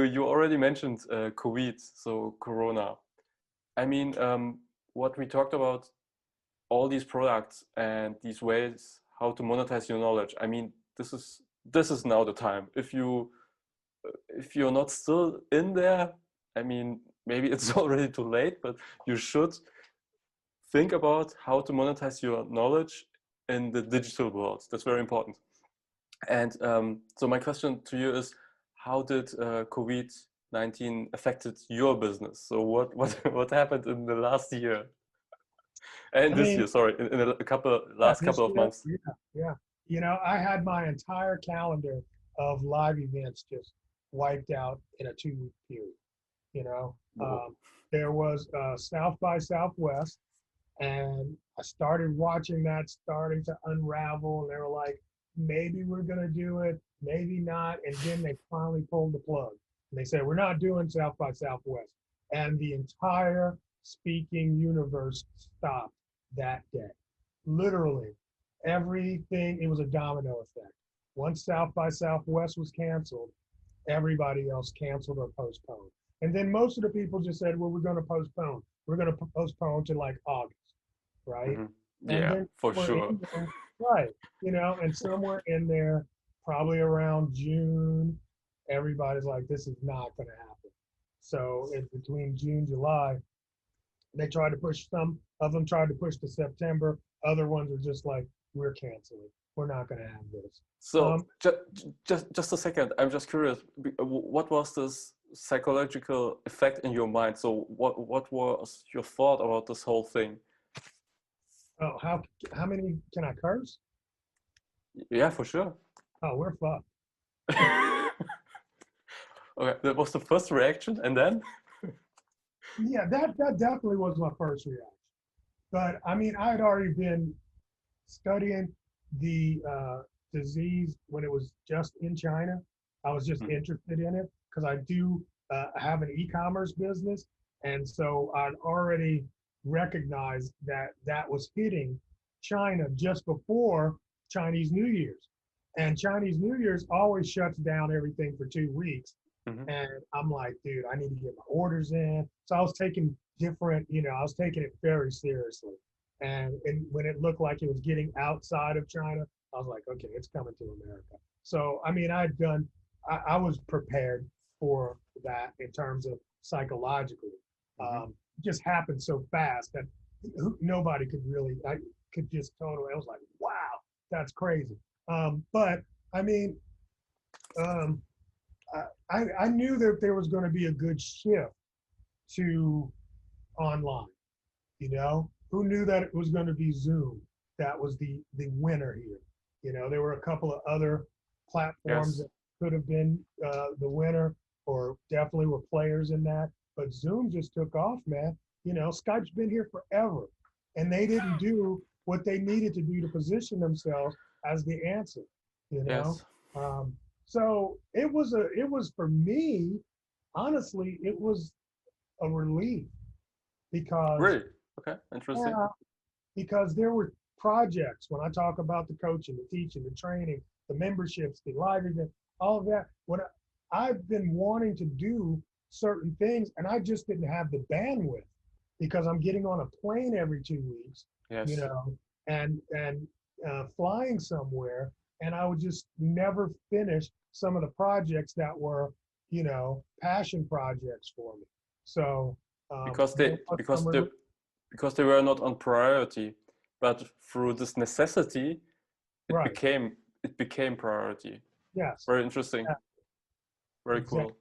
you already mentioned COVID, so Corona. I mean, what we talked about, all these products and these ways how to monetize your knowledge. I mean, this is now the time. If you're not still in there, I mean, maybe it's already too late, but you should think about how to monetize your knowledge in the digital world. That's very important. And so my question to you is, how did COVID-19 affected your business? So what happened in the last year and I this mean, year? Sorry, in a yeah, last this couple of year, months. yeah, yeah. You know, I had my entire calendar of live events just wiped out in a 2-week period. You know, Whoa. there was South by Southwest, and I started watching that starting to unravel. And they were like, maybe we're going to do it, maybe not. And then they finally pulled the plug. And they said, we're not doing South by Southwest. And the entire speaking universe stopped that day. Literally, everything, it was a domino effect. Once South by Southwest was canceled, everybody else canceled or postponed. And then most of the people just said, well, we're going to postpone. We're going to postpone to like August, right? Mm-hmm. And Yeah, then for we're sure. in there, right? You know, and somewhere in there, probably around June, everybody's like, this is not going to happen. So in between June, July, they tried to push, some of them tried to push to September. Other ones are just like, we're canceling. We're not going to have this. So just a second. I'm just curious. What was this psychological effect in your mind? So what was your thought about this whole thing? Oh, how many can I curse? Yeah, for sure. Oh, we're fucked. Okay, that was the first reaction, and then? Yeah, that definitely was my first reaction. But I mean, I had already been studying the disease when it was just in China. I was just interested in it because I do have an e-commerce business, and so I'd already recognized that that was hitting China just before Chinese New Year's. And Chinese New Year's always shuts down everything for 2 weeks. Mm-hmm. And I'm like, dude, I need to get my orders in. So I was taking different, you know, I was taking it very seriously. And when it looked like it was getting outside of China, I was like, okay, it's coming to America. So, I mean, I was prepared for that in terms of psychologically. Mm-hmm. It just happened so fast that nobody could really, I could just totally, I was like, wow, that's crazy. But I mean, um, I knew that there was going to be a good shift to online. You know, who knew that it was going to be Zoom? That was the winner here. You know, there were a couple of other platforms Yes. that could have been the winner, or definitely were players in that. But Zoom just took off, man. You know, Skype's been here forever, and they didn't do what they needed to do to position themselves as the answer. You know, Yes. um, so it was for me, honestly, it was a relief because Really? Okay. Interesting. yeah, because there were projects when I talk about the coaching, the teaching, the training, the memberships, the live event, all of that. I've been wanting to do certain things, and I just didn't have the bandwidth because I'm getting on a plane every 2 weeks, you Yes. know, and flying somewhere, and I would just never finish some of the projects that were, you know, passion projects for me. So Because those they are because some of they the because they were not on priority, but through this necessity, it right. became it became priority. Yes. Very interesting. Yeah, Very exactly. cool.